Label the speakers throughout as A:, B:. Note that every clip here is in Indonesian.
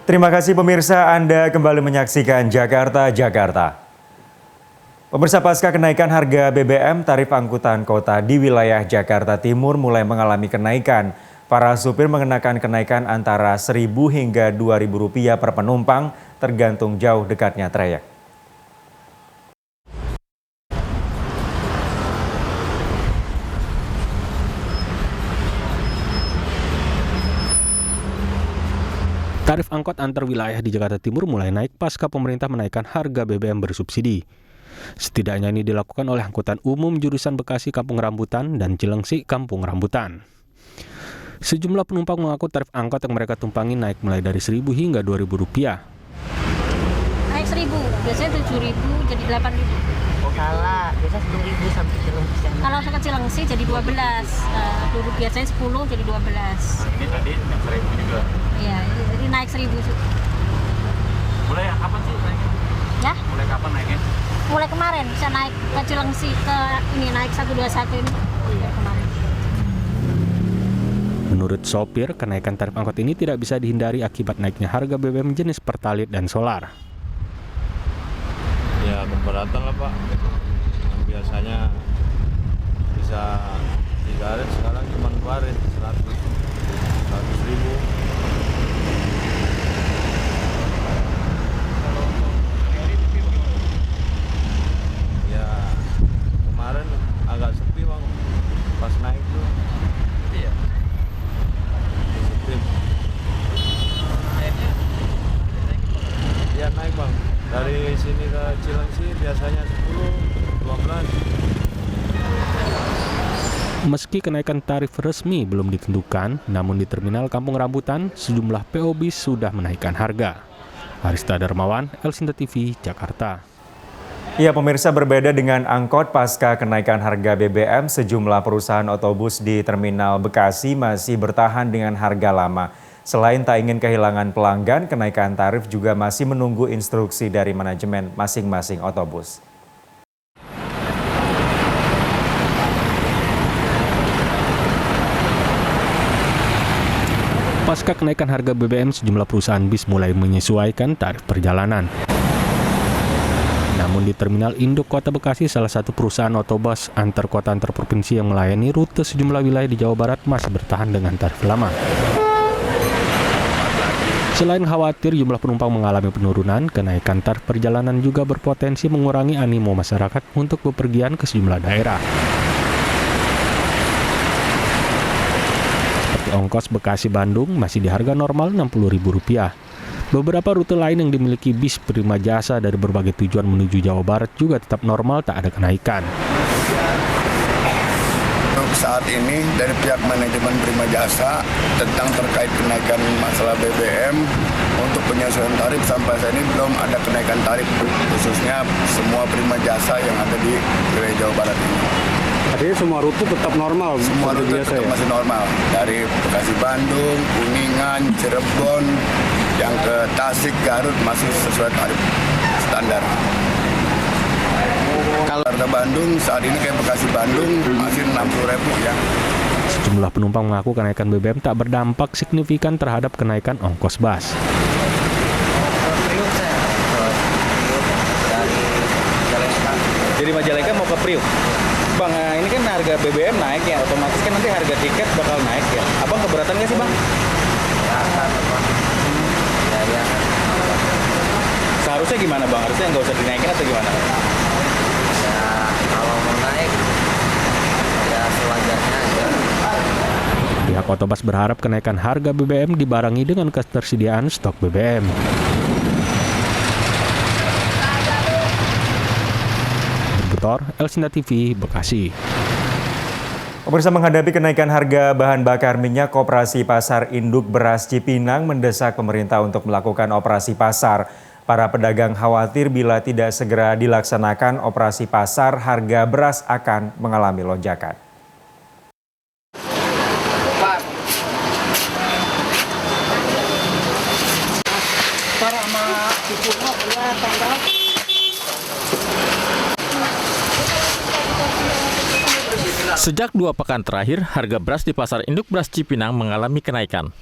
A: Terima kasih pemirsa, Anda kembali menyaksikan Jakarta, Jakarta. Pemirsa, pasca kenaikan harga BBM, tarif angkutan kota di wilayah Jakarta Timur mulai mengalami kenaikan. Para supir mengenakan kenaikan antara Rp1.000 hingga Rp2.000 per penumpang, tergantung jauh dekatnya trayek.
B: Tarif angkot antar wilayah di Jakarta Timur mulai naik pasca pemerintah menaikkan harga BBM bersubsidi. Setidaknya ini dilakukan oleh angkutan umum jurusan Bekasi Kampung Rambutan dan Cilengsi Kampung Rambutan. Sejumlah penumpang mengaku tarif angkot yang mereka tumpangi naik mulai dari Rp1.000 hingga Rp2.000.
C: Naik Rp1.000, biasanya Rp7.000 jadi Rp8.000.
D: Salah, biasa Rp10.000 sampai Cilengsi.
C: Kalau ke Cilengsi jadi 12, dulu biasanya 10 jadi 12.
E: Ini tadi naik Rp1.000 juga.
C: Iya, jadi naik Rp1.000.
E: Mulai kapan sih naiknya?
C: Ya?
E: Mulai kapan naiknya?
C: Mulai kemarin bisa naik ke Cilengsi ke ini naik 121 ini. Kemarin.
B: Menurut sopir, kenaikan tarif angkot ini tidak bisa dihindari akibat naiknya harga BBM jenis Pertalite dan solar.
F: Ya keberatan lah Pak, yang biasanya bisa 3 sekarang cuma keluarin 100.000. Ya kemarin agak sepi Bang, pas naik tuh.
E: Iya.
F: Sepi. Ya naik Bang. Dari sini ke Cilengsi biasanya 10, 12.
B: Meski kenaikan tarif resmi belum ditentukan, namun di Terminal Kampung Rambutan, sejumlah PO bis sudah menaikkan harga. Arista Darmawan, Elsinta TV, Jakarta.
A: Ya, pemirsa, berbeda dengan angkot pasca kenaikan harga BBM, sejumlah perusahaan otobus di Terminal Bekasi masih bertahan dengan harga lama. Selain tak ingin kehilangan pelanggan, kenaikan tarif juga masih menunggu instruksi dari manajemen masing-masing otobus.
B: Pasca kenaikan harga BBM, sejumlah perusahaan bis mulai menyesuaikan tarif perjalanan. Namun di Terminal Induk Kota Bekasi, salah satu perusahaan otobus antar kota antar provinsi yang melayani rute sejumlah wilayah di Jawa Barat masih bertahan dengan tarif lama. Selain khawatir jumlah penumpang mengalami penurunan, kenaikan tarif perjalanan juga berpotensi mengurangi animo masyarakat untuk bepergian ke sejumlah daerah. Seperti ongkos Bekasi-Bandung masih di harga normal Rp60.000. Beberapa rute lain yang dimiliki bis Prima Jasa dari berbagai tujuan menuju Jawa Barat juga tetap normal, tak ada kenaikan.
G: Saat ini dari pihak manajemen Prima Jasa tentang terkait kenaikan masalah BBM untuk penyesuaian tarif sampai saat ini belum ada kenaikan tarif, khususnya semua Prima Jasa yang ada di wilayah Jawa Barat ini.
H: Artinya semua rute tetap normal?
G: Semua rute tetap masih normal, dari Bekasi Bandung, Kuningan, Cirebon, yang ke Tasik, Garut masih sesuai tarif standar. Kalau harga Bandung saat ini kayak Bekasi Bandung masih Rp60.000 ya.
B: Sejumlah penumpang mengaku kenaikan BBM tak berdampak signifikan terhadap kenaikan ongkos bus.
E: Dari Majalengka mau ke Priuk. Bang, ini kan harga BBM naik ya, otomatis kan nanti harga tiket bakal naik ya. Abang keberatan nggak sih Bang?
D: Ya.
E: Seharusnya gimana Bang? Harusnya nggak usah dinaikin atau gimana?
D: Ya, kalau mau naik, ya sewajarnya aja.
B: Pihak Otobus berharap kenaikan harga BBM dibarengi dengan ketersediaan stok BBM. Berbutor, Elsinta TV, Bekasi.
A: Pemirsa, menghadapi kenaikan harga bahan bakar minyak, Koperasi Pasar Induk Beras Cipinang mendesak pemerintah untuk melakukan operasi pasar. Para pedagang khawatir bila tidak segera dilaksanakan operasi pasar, harga beras akan mengalami lonjakan.
I: Sejak 2 pekan terakhir, harga beras di Pasar Induk Beras Cipinang mengalami kenaikan.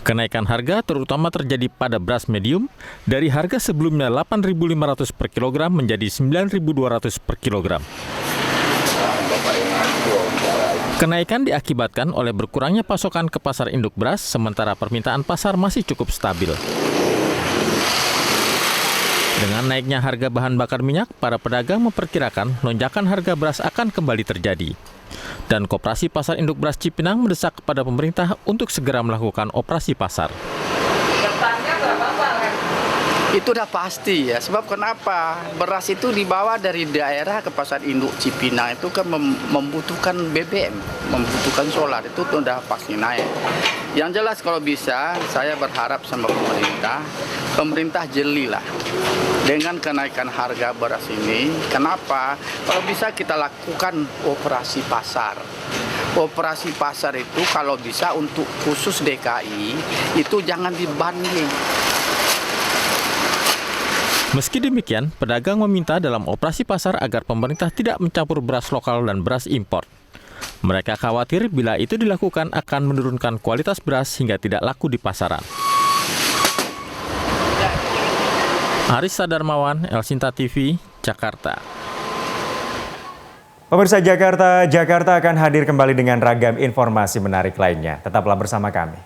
I: Kenaikan harga terutama terjadi pada beras medium dari harga sebelumnya 8.500 per kilogram menjadi 9.200 per kilogram. Kenaikan diakibatkan oleh berkurangnya pasokan ke pasar induk beras, sementara permintaan pasar masih cukup stabil. Dengan naiknya harga bahan bakar minyak, para pedagang memperkirakan lonjakan harga beras akan kembali terjadi. Dan Koperasi Pasar Induk Beras Cipinang mendesak kepada pemerintah untuk segera melakukan operasi pasar.
J: Itu udah pasti ya, sebab kenapa? Beras itu dibawa dari daerah ke pasar induk Cipinang itu kan membutuhkan BBM, membutuhkan solar, itu udah pasti naik. Yang jelas kalau bisa, saya berharap sama pemerintah jelilah dengan kenaikan harga beras ini. Kenapa? Kalau bisa kita lakukan operasi pasar. Operasi pasar itu kalau bisa untuk khusus DKI, itu jangan dibanding.
I: Meski demikian, pedagang meminta dalam operasi pasar agar pemerintah tidak mencampur beras lokal dan beras impor. Mereka khawatir bila itu dilakukan akan menurunkan kualitas beras hingga tidak laku di pasaran. Arissa Darmawan, Elsinta TV, Jakarta.
A: Pemirsa Jakarta akan hadir kembali dengan ragam informasi menarik lainnya. Tetaplah bersama kami.